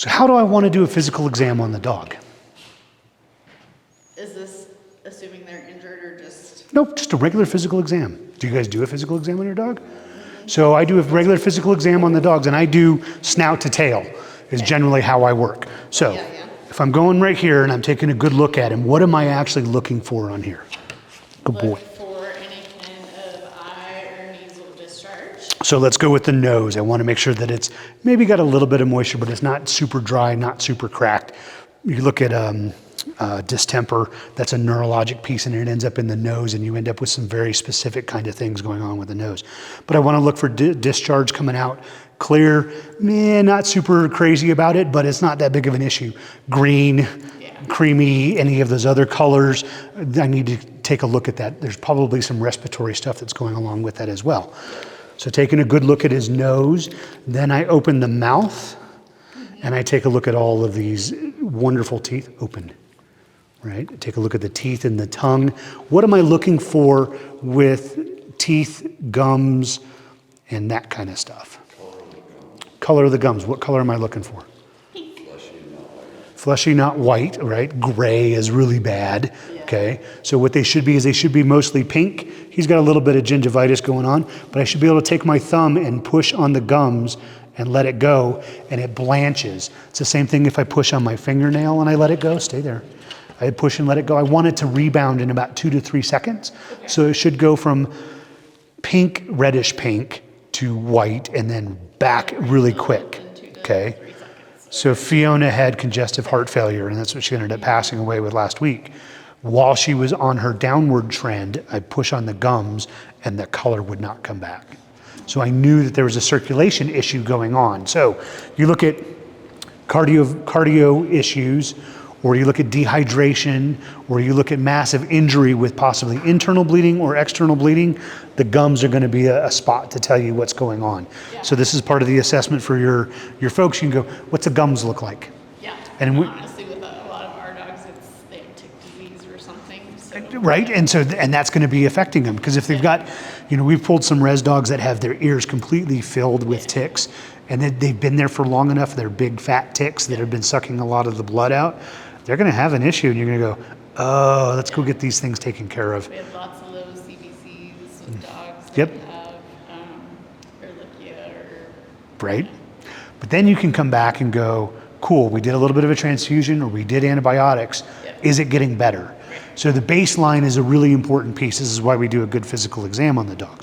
So how do I want to do a physical exam on the dog? Is this assuming they're injured or just? Nope, just a regular physical exam. Do you guys do a physical exam on your dog? So I do a regular physical exam on the dogs, and I do snout to tail is generally how I work. So if I'm going right here and I'm taking a good look at him, what am I actually looking for on here? Good boy. Look for any kind of eye or nasal discharge. So let's go with the nose. I want to make sure that it's maybe got a little bit of moisture, but it's not super dry, not super cracked. You look at distemper, that's a neurologic piece, and it ends up in the nose, and you end up with some very specific kind of things going on with the nose. But I want to look for discharge coming out clear, not super crazy about it, but it's not that big of an issue. Green, creamy, any of those other colors, I need to take a look at that. There's probably some respiratory stuff that's going along with that as well. So taking a good look at his nose, then I open the mouth, and I take a look at all of these wonderful teeth. Open, right? Take a look at the teeth and the tongue. What am I looking for with teeth, gums, and that kind of stuff? Color of the gums. What color am I looking for? Fleshy, not white, right? Gray is really bad, okay? So what they should be is they should be mostly pink. He's got a little bit of gingivitis going on, but I should be able to take my thumb and push on the gums and let it go, and it blanches. It's the same thing if I push on my fingernail and I let it go. Stay there. I push and let it go. I want it to rebound in about 2 to 3 seconds. Okay. So it should go from pink, reddish pink to white and then back really quick, okay? So Fiona had congestive heart failure, and that's what she ended up passing away with last week. While she was on her downward trend, I push on the gums and the color would not come back. So I knew that there was a circulation issue going on. So you look at cardio issues, or you look at dehydration, or you look at massive injury with possibly internal bleeding or external bleeding, the gums are going to be a spot to tell you what's going on. Yeah. So this is part of the assessment for your folks. You can go, what's the gums look like? Yeah, and honestly with a lot of our dogs, they have tick disease or something. So. Right, and that's going to be affecting them, because if they've got, we've pulled some res dogs that have their ears completely filled with ticks, and they've been there for long enough, they're big fat ticks that have been sucking a lot of the blood out. They're going to have an issue, and you're going to go, oh, let's go get these things taken care of. We have lots of those CBCs with dogs that have Ehrlichia or... Right. But then you can come back and go, cool, we did a little bit of a transfusion, or we did antibiotics. Is it getting better? So the baseline is a really important piece. This is why we do a good physical exam on the dogs.